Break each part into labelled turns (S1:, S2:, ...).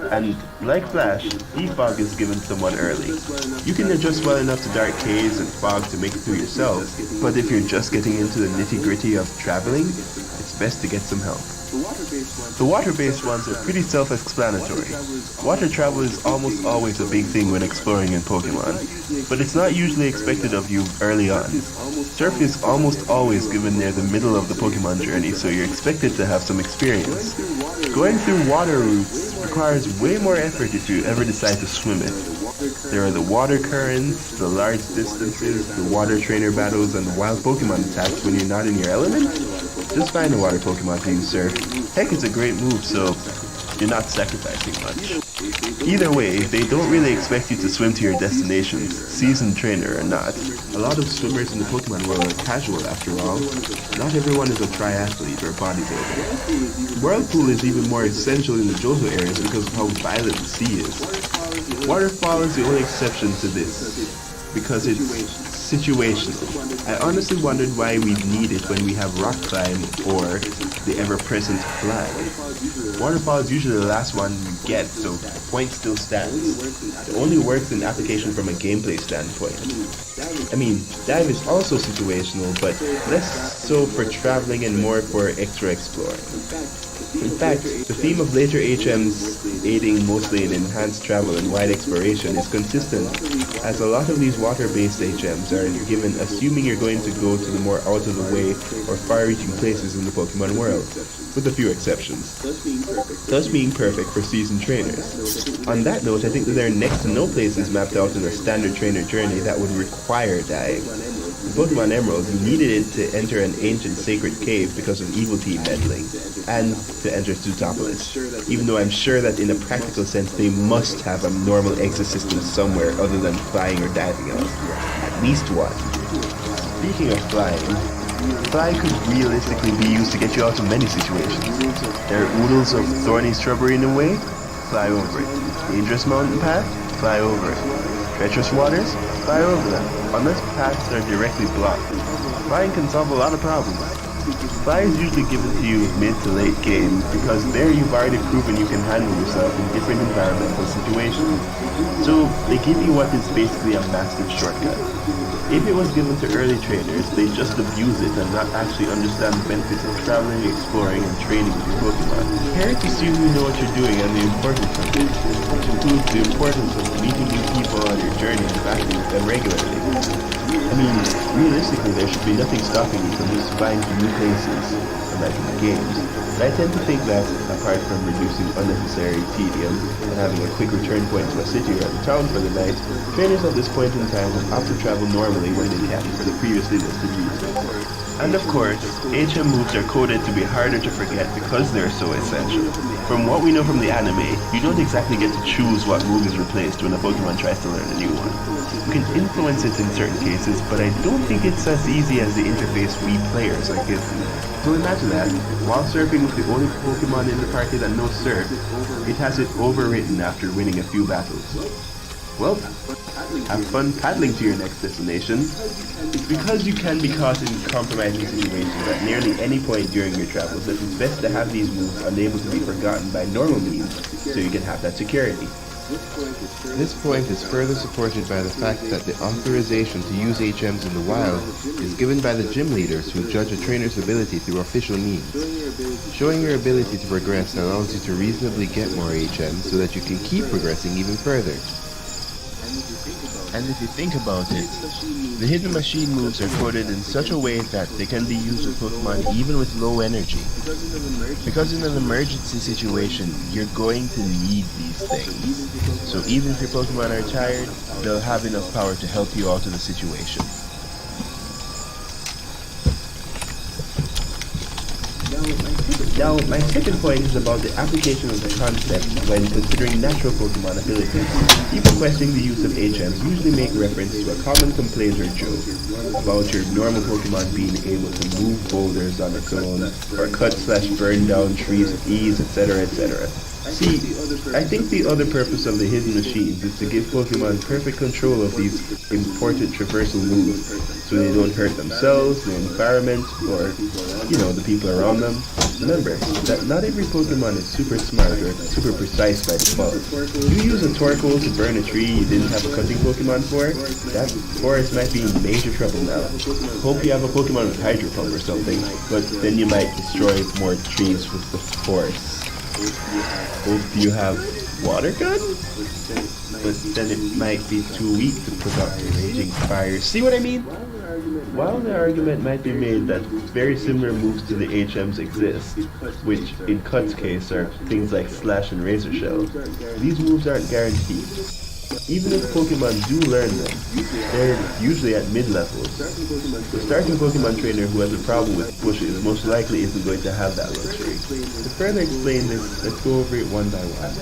S1: And like Flash, defog is given someone early. You can adjust well enough to dark caves and fog to make it through yourself, but if you're just getting into the nitty-gritty of traveling, it's best to get some help. The water-based ones are pretty self-explanatory. Water travel is almost always a big thing when exploring in Pokemon, but it's not usually expected of you early on. Surf is almost always given near the middle of the Pokemon journey, so you're expected to have some experience. Going through water routes requires way more effort if you ever decide to swim it. There are the water currents, the large distances, the water trainer battles, and the wild Pokemon attacks when you're not in your element. Just find a water Pokemon to use Surf. Heck, it's a great move, so you're not sacrificing much. Either way, they don't really expect you to swim to your destinations, seasoned trainer or not. A lot of swimmers in the Pokemon world are casual after all. Not everyone is a triathlete or a bodybuilder. Whirlpool is even more essential in the Johto areas because of how violent the sea is. Waterfall is the only exception to this, because it's situational. I honestly wondered why we need it when we have rock climb or the ever-present fly. Waterfall is usually the last one you get, so the point still stands. It only works in application from a gameplay standpoint. I mean, dive is also situational, but less so for traveling and more for extra exploring. In fact, the theme of later HMs aiding mostly in enhanced travel and wide exploration is consistent, as a lot of these water-based HMs are given assuming you're going to go to the more out-of-the-way or far-reaching places in the Pokemon world, with a few exceptions, thus being perfect for seasoned trainers. On that note, I think that there are next to no places mapped out in a standard trainer journey that would require dive. In Pokemon Emerald, you needed it to enter an ancient sacred cave because of Evil Team meddling, and to enter Zootopolis, even though I'm sure that in a practical sense they must have a normal exit system somewhere other than flying or diving out. At least one. Speaking of flying, fly could realistically be used to get you out of many situations. There are oodles of thorny shrubbery in the way? Fly over it. Dangerous mountain path? Fly over it. Treacherous waters? Fly over them, unless paths are directly blocked. Flying can solve a lot of problems. Fly is usually given to you mid to late game, because there you've already proven you can handle yourself in different environmental situations. So they give you what is basically a massive shortcut. If it was given to early trainers, they just abuse it and not actually understand the benefits of traveling, exploring, and training with your Pokemon. Parents assume you know what you're doing and the importance of it, which includes the importance of meeting new people on your journey and battling with them regularly. I mean, realistically, there should be nothing stopping you from just flying to new places, unlike in the games. But I tend to think that, apart from reducing unnecessary tedium and having a quick return point to a city or a town for the night, trainers at this point in time would opt to travel normally when they can for the previously listed reasons. And of course, HM moves are coded to be harder to forget because they're so essential. From what we know from the anime, you don't exactly get to choose what move is replaced when a Pokemon tries to learn a new one. You can influence it in certain cases, but I don't think it's as easy as the interface we players are given. So imagine that, while surfing with the only Pokemon in the party that knows Surf, it has it overwritten after winning a few battles. Well, have fun paddling to your next destination. It's because you can be caught in compromising situations at nearly any point during your travels that it's best to have these moves unable to be forgotten by normal means, so you can have that security.
S2: This point is further supported by the fact that the authorization to use HMs in the wild is given by the gym leaders who judge a trainer's ability through official means. Showing your ability to progress allows you to reasonably get more HMs so that you can keep progressing even further.
S1: And if you think about it, the hidden machine moves are coded in such a way that they can be used with Pokemon even with low energy. Because in an emergency situation, you're going to need these things. So even if your Pokemon are tired, they'll have enough power to help you out of the situation. Now, my second point is about the application of the concept when considering natural Pokemon abilities. People questioning the use of HMs usually make reference to a common complaint or joke about your normal Pokemon being able to move boulders on its own, or cut/burn down trees with ease, etc., etc. See, I think the other purpose of the hidden machines is to give Pokemon perfect control of these important traversal moves so they don't hurt themselves, the environment, or, the people around them. Remember that not every Pokemon is super smart or super precise by default. If you use a Torkoal to burn a tree you didn't have a cutting Pokemon for, that forest might be in major trouble now. Hope you have a Pokemon with Hydro Pump or something, but then you might destroy more trees with the forest. Hope you have Water Gun? But then it might be too weak to put out the raging fire. See what I mean? While the argument might be made that very similar moves to the HMs exist, which in Cut's case are things like Slash and Razor Shell, these moves aren't guaranteed. Even if Pokemon do learn them, they're usually at mid-levels. The starting Pokemon trainer who has a problem with bushes most likely isn't going to have that luxury. To further explain this, let's go over it one by one.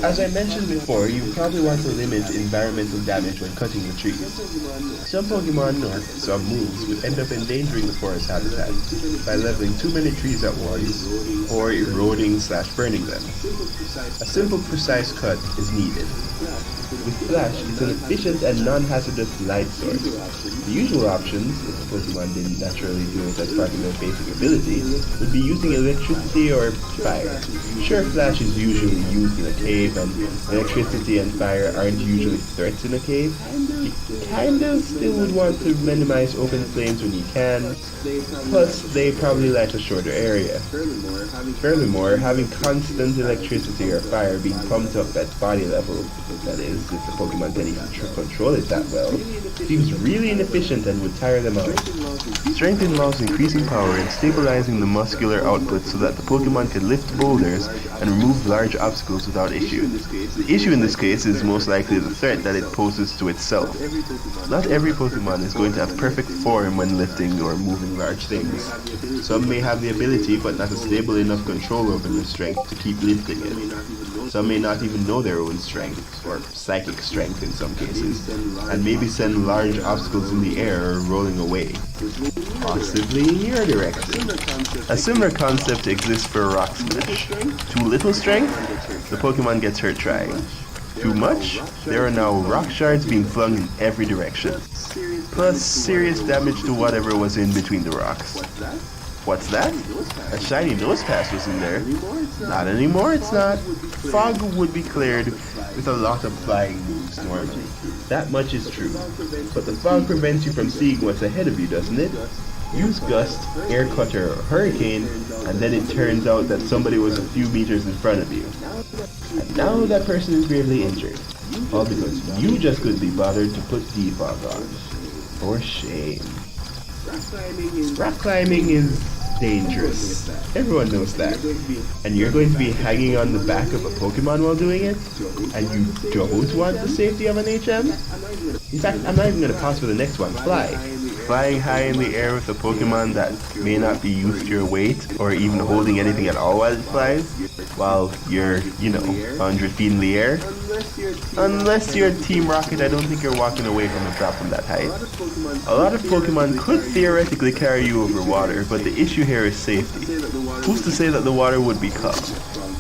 S1: As I mentioned before, you probably want to limit environmental damage when cutting the trees. Some Pokemon or some moves would end up endangering the forest habitat by leveling too many trees at once or eroding/burning them. A simple precise cut is needed. With Flash, it's an efficient and non-hazardous light source. The usual options, if the Pokemon didn't naturally do it as part of their basic ability, would be using electricity or fire. Sure, Flash is usually used in a cave, and electricity and fire aren't usually threats in a cave. You kinda still would want to minimize open flames when you can, plus they probably light a shorter area. Furthermore, having constant electricity or fire being pumped up at body level, that is, if the Pokemon can even control it that well, seems really inefficient and would tire them out. Strength involves increasing power and stabilizing the muscular output so that the Pokemon can lift boulders and remove large obstacles without issue. The issue in this case is most likely the threat that it poses to itself. Not every Pokemon is going to have perfect form when lifting or moving large things. Some may have the ability but not a stable enough control over their strength to keep lifting it. Some may not even know their own strength, or psychic strength in some cases, and maybe send large obstacles in the air or rolling away, possibly in your direction. A similar concept exists for Rock Smash. Too little strength? The Pokemon gets hurt trying. Too much? There are now rock shards being flung in every direction, plus serious damage to whatever was in between the rocks. What's that? A shiny Nosepass was in there. Not anymore, it's not. Fog would be cleared with a lot of flying moves normally. That much is true. But the fog prevents you from seeing what's ahead of you, doesn't it? Use Gust, Air Cutter, or Hurricane, and then it turns out that somebody was a few meters in front of you. And now that person is gravely injured. All because you just couldn't be bothered to put defog on. For shame. Rock climbing is dangerous. Everyone knows that. And you're going to be hanging on the back of a Pokemon while doing it? And you don't want the safety of an HM? In fact, I'm not even going to pause for the next one. Fly. Flying high in the air with a Pokemon that may not be used to your weight, or even holding anything at all while it flies, while you're, 100 feet in the air. Unless you're Team Rocket, I don't think you're walking away from a drop from that height. A lot of Pokemon could theoretically carry you over water, but the issue here is safety. Who's to say that the water would be calm?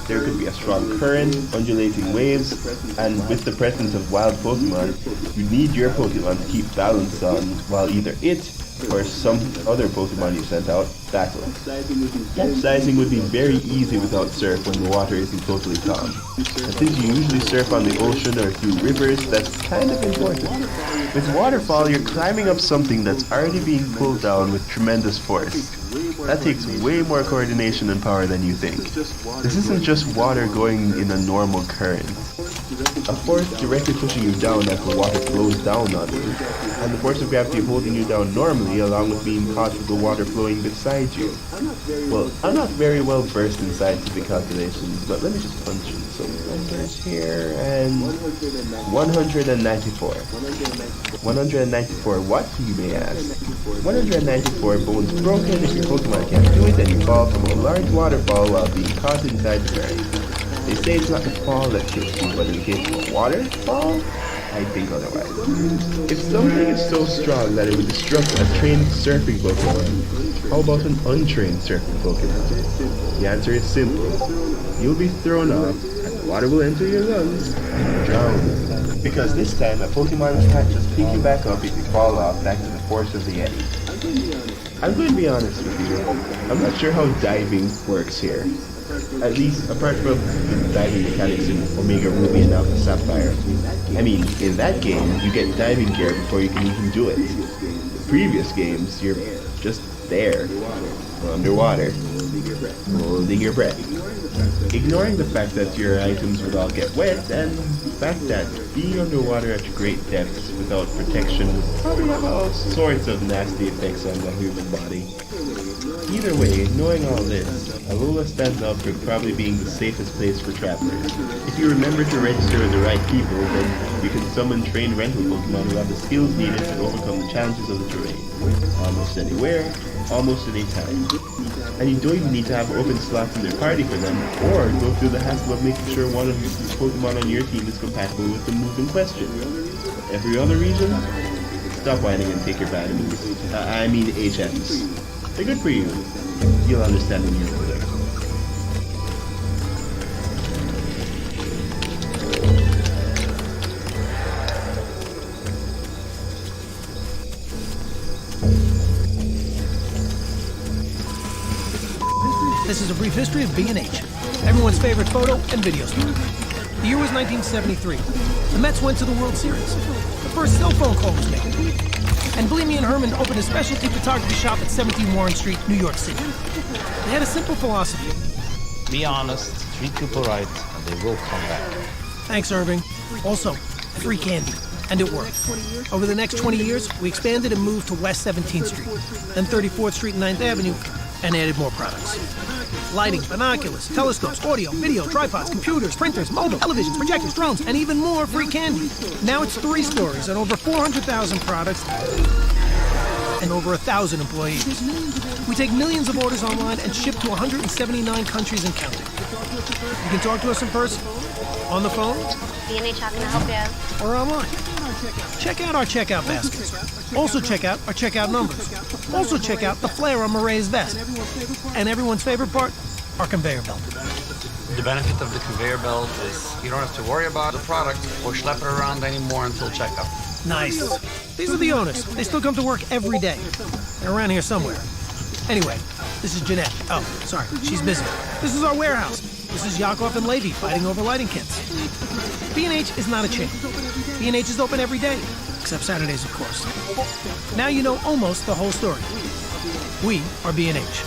S1: There could be a strong current, undulating waves, and with the presence of wild Pokemon, you need your Pokemon to keep balance on while either it or some other Pokemon you sent out battle. Capsizing would be very easy without surf when the water isn't totally calm. And since you usually surf on the ocean or through rivers, that's kind of important. With waterfall, you're climbing up something that's already being pulled down with tremendous force. That takes way more coordination and power than you think. This isn't just water going in a normal current. A force directly pushing you down as the water flows down on you, and the force of gravity holding you down normally along with being caught with the water flowing beside you. Well, I'm not very well versed in scientific calculations, but let me just punch in some numbers here, and 194. 194 what, you may ask? 194 bones broken if your Pokemon can't do it and you fall from a large waterfall while being caught inside the current. They say it's not the fall that kills you, but in the case of a waterfall, I think otherwise. If something is so strong that it would disrupt a trained surfing Pokemon, how about an untrained surfing Pokemon? The answer is simple. you'll be thrown off, and the water will enter your lungs, and drown. Because this time, a Pokemon can't just pick you back up if you fall off back to the force of the eddy. I'm going to be honest with you, I'm not sure how diving works here. At least, apart from the diving mechanics in Omega Ruby and Alpha Sapphire. I mean, in that game, you get diving gear before you can even do it. The previous games, you're just there, underwater, holding your breath. Ignoring the fact that your items would all get wet, and the fact that being underwater at great depths without protection would probably have all sorts of nasty effects on the human body. Either way, knowing all this, Alola stands out for probably being the safest place for travelers. If you remember to register with the right people, then you can summon trained rental Pokemon who have the skills needed to overcome the challenges of the terrain. Almost anywhere, almost any time. And you don't even need to have open slots in their party for them, or go through the hassle of making sure one of the Pokemon on your team is compatible with the move in question. But every other reason, stop whining and take your vitamins. I mean HMs. They're good for you. You'll understand when you're older.
S3: This is a brief history of B&H, everyone's favorite photo and video store. The year was 1973. The Mets went to the World Series. The first cell phone call was made. And Bleemy and Herman opened a specialty photography shop at 17 Warren Street, New York City. They had a simple philosophy.
S4: Be honest, treat people right, and they will come back.
S3: Thanks, Irving. Also, free candy. And it worked. Over the next 20 years, we expanded and moved to West 17th Street, then 34th Street and 9th Avenue, and added more products. Lighting, binoculars, telescopes, audio, video, tripods, computers, printers, mobile, televisions, projectors, drones, and even more free candy. Now it's 3 stories and over 400,000 products and over 1,000 employees. We take millions of orders online and ship to 179 countries and counting. You can talk to us in person, on the phone,
S5: B&H, how can I help you?
S3: or online. Check out our checkout baskets. Also check out our checkout numbers. Also check out the flare on Moray's vest. And everyone's favorite part, our conveyor belt.
S4: The benefit of the conveyor belt is you don't have to worry about the product or schlep it around anymore until checkout.
S3: Nice. These are the owners. They still come to work every day. They're around here somewhere. Anyway, this is Jeanette. Oh, sorry, she's busy. This is our warehouse. This is Yakov and Levy fighting over lighting kits. B&H is not a chain. B&H is open every day, except Saturdays, of course. Now you know almost the whole story. We are B&H.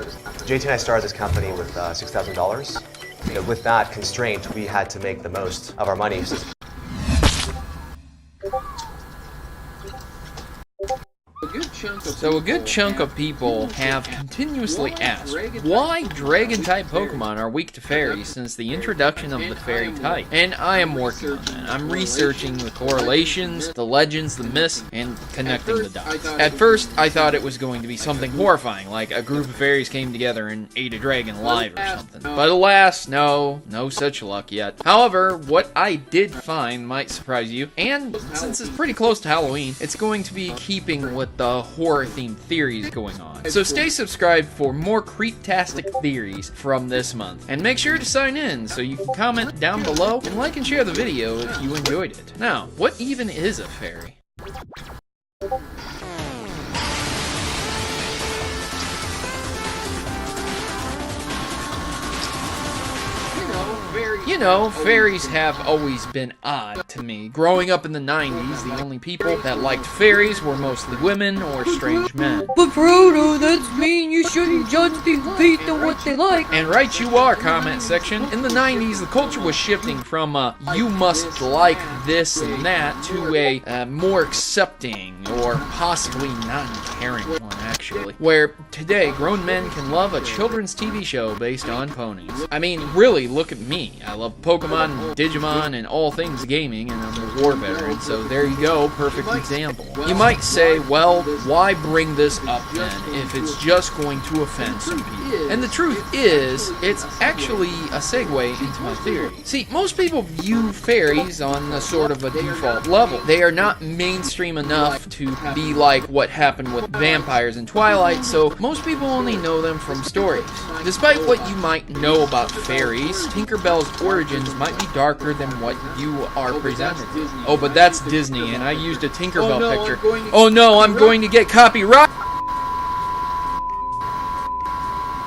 S6: JT and I started this company with $6,000. You know, with that constraint, we had to make the most of our money.
S7: So a good chunk of people have continuously asked, why Dragon-type Pokemon are weak to Fairies since the introduction of the Fairy type? And I am working on that. I'm researching the correlations, the legends, the myths, and connecting the dots. At first, I thought it was going to be something horrifying, like a group of fairies came together and ate a dragon alive or something. But alas, no such luck yet. However, what I did find might surprise you, and since it's pretty close to Halloween, it's going to be keeping with the horror-themed theories going on. So stay subscribed for more creeptastic theories from this month. And make sure to sign in so you can comment down below and like and share the video if you enjoyed it. Now, what even is a fairy? You know, fairies have always been odd to me. Growing up in the 90s, the only people that liked fairies were mostly women or strange men.
S8: But Frodo, that's mean. You shouldn't judge people based on what they like.
S7: And right you are, comment section. In the 90s, the culture was shifting from you must like this and that to a more accepting or possibly non-caring one, actually. Where today, grown men can love a children's TV show based on ponies. I mean, really, look at me. I love Pokemon, Digimon, and all things gaming, and I'm a war veteran, so there you go, perfect example. You might say, well, why bring this up then, if it's just going to offend some people? And the truth is, it's actually a segue into my theory. See, most people view fairies on a sort of a default level. They are not mainstream enough to be like what happened with vampires in Twilight, so most people only know them from stories. Despite what you might know about fairies, Tinkerbell's origins might be darker than what you are presented with. Oh, but that's Disney, and I used a Tinkerbell picture. Oh no, I'm going to get copyright!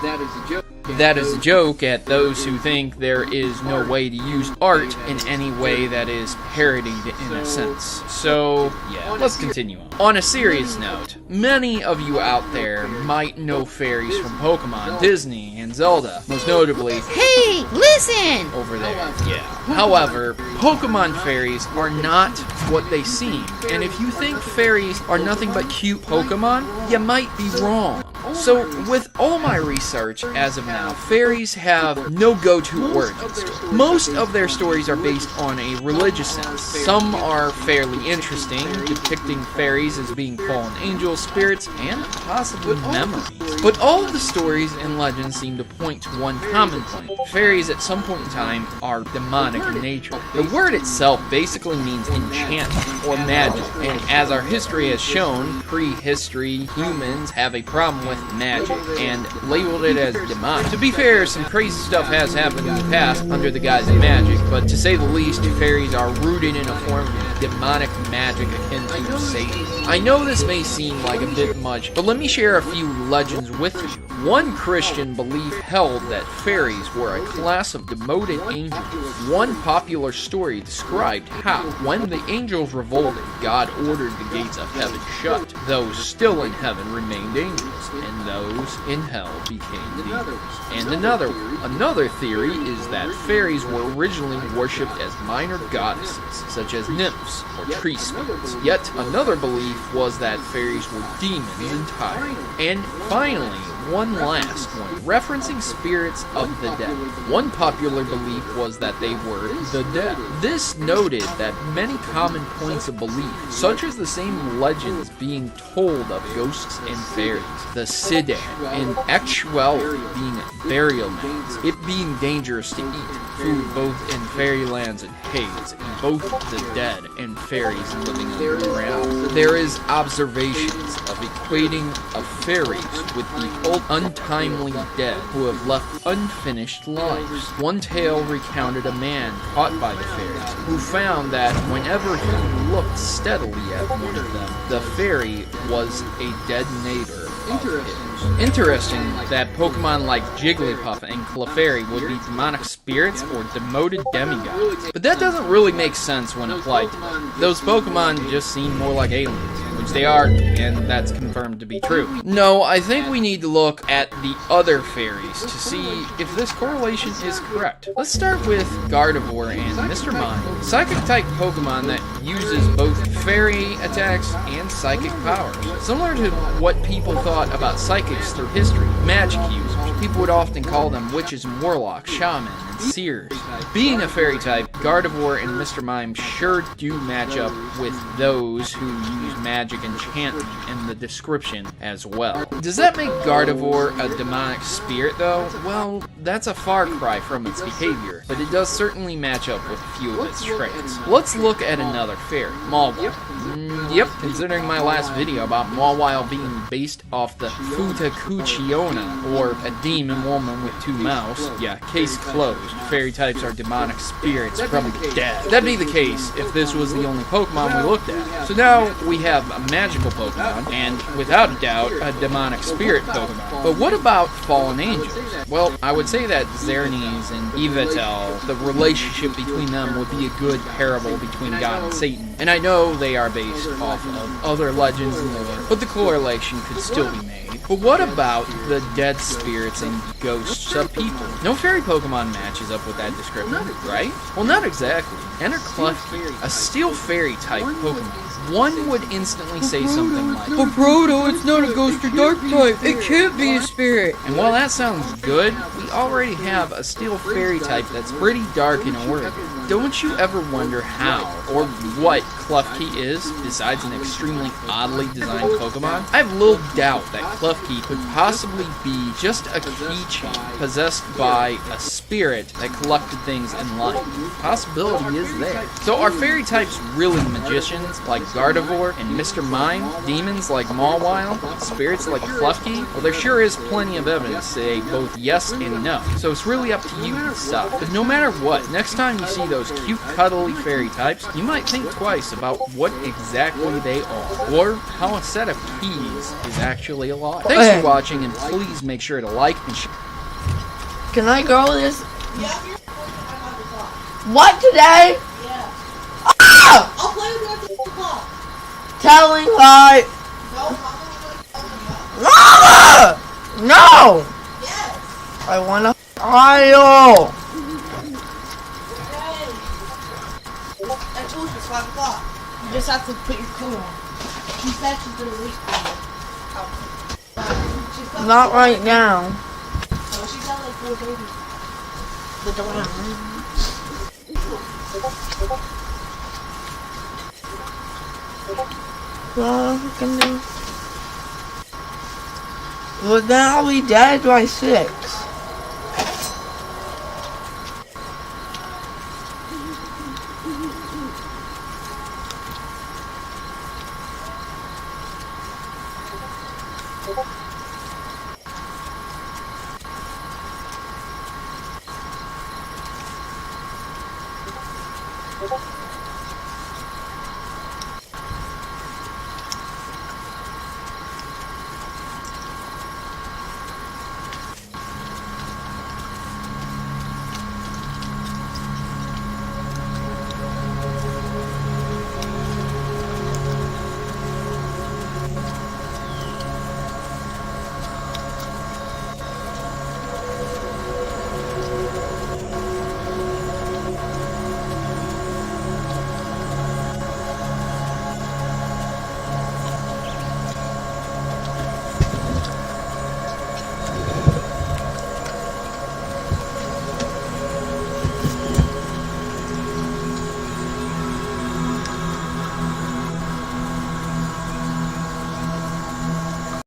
S8: That is a joke.
S7: That is a joke at those who think there is no way to use art in any way that is parodied in a sense. So, yeah, let's continue on. On a serious note, many of you out there might know fairies from Pokemon, Disney, and Zelda. Most notably,
S8: Hey, listen!
S7: over there. Yeah. However, Pokemon fairies are not what they seem. And if you think fairies are nothing but cute Pokemon, you might be wrong. So, with all my research as of now, fairies have no go-to origin story. Most of their stories are based on a religious sense. Some are fairly interesting, depicting fairies as being fallen angels, spirits, and possibly memories. But all of the stories and legends seem to point to one common point. Fairies at some point in time are demonic in nature. The word itself basically means enchantment or magic, and as our history has shown, prehistory humans have a problem with magic and labeled it as demonic. To be fair, some crazy stuff has happened in the past under the guise of magic, but to say the least, fairies are rooted in a form of demonic magic akin to Satan. I know this may seem like a bit much, but let me share a few legends with you. One Christian belief held that fairies were a class of demoted angels. One popular story described how, when the angels revolted, God ordered the gates of heaven shut. Those still in heaven remained angels, and those in hell became demons. And another theory is that fairies were originally worshipped as minor goddesses, such as nymphs or tree spirits. Yet another belief was that fairies were demons entirely. And finally, one last one, referencing spirits of the dead. One popular belief was that they were the dead. This noted that many common points of belief, such as the same legends being told of ghosts and fairies, the Siddha, and actuality being burial lands, it being dangerous to eat food both in fairylands and Hades, and both the dead and fairies living underground. There is observations of equating of fairies with the untimely dead who have left unfinished lives. One tale recounted a man caught by the fairies who found that whenever he looked steadily at one of them, the fairy was a dead neighbor of his. Interesting that Pokemon like Jigglypuff and Clefairy would be demonic spirits or demoted demigods. But that doesn't really make sense when applied to them. Those Pokemon just seem more like aliens. Would which they are, and that's confirmed to be true. No, I think we need to look at the other fairies to see if this correlation is correct. Let's start with Gardevoir and Mr. Mime, Psychic-type Pokemon that uses both fairy attacks and psychic powers. Similar to what people thought about psychics through history, magic users. People would often call them witches and warlocks, shamans, and seers. Being a fairy type, Gardevoir and Mr. Mime sure do match up with those who use magic enchantment in the description as well. Does that make Gardevoir a demonic spirit though? Well, that's a far cry from its behavior, but it does certainly match up with a few of its traits. Let's look at another fairy, Mawile. Yep, considering my last video about Mawile being based off the Futakuchiona, or a demon woman with two mouths, yeah, case closed. Fairy types are demonic spirits from the dead. That'd be the case if this was the only Pokemon we looked at. So now we have a magical Pokemon, and without a doubt, a demonic spirit Pokemon. But what about fallen angels? Well, I would say that Xerneas and Yveltal, the relationship between them would be a good parable between God and Satan. And I know they are based off of other legends and lore, but the correlation could still be made. But what about the dead spirits and ghosts of people? No fairy Pokemon matches up with that description, right? Well, not exactly. Enter Klefki, a steel fairy type Pokemon. One would instantly say something like,
S8: But Proto, it's not a ghost or dark type. It can't be a spirit.
S7: and while that sounds good, we already have a steel fairy type that's pretty dark in origin. Don't you ever wonder how or what Klefki is, besides an extremely oddly designed Pokemon? I have little doubt that Klefki could possibly be just a keychain possessed by a spirit that collected things in life. Possibility is there. So are fairy types really magicians like Gardevoir and Mr. Mime? Demons like Mawile? Spirits like Klefki? Well, there sure is plenty of evidence to say both yes and no. So it's really up to you to decide. But no matter what, next time you see those cute, cuddly fairy types, you might think twice about what exactly they are, or how a set of keys is actually a lie. Thanks for watching, and please make sure to like and share.
S8: Can I go with this? What today? Ah!
S9: I'll play with you after 6 o'clock.
S8: Telling lie. Mama! No!
S9: Yes.
S8: I want a file.
S9: I told you it's 5 o'clock. You just have to put your coat on. She said she's gonna wait for you.
S8: Not right now.
S9: So she's at like 4:30. But don't have
S8: Well, we can do. Well, then I'll be dead by 6.
S9: Okay.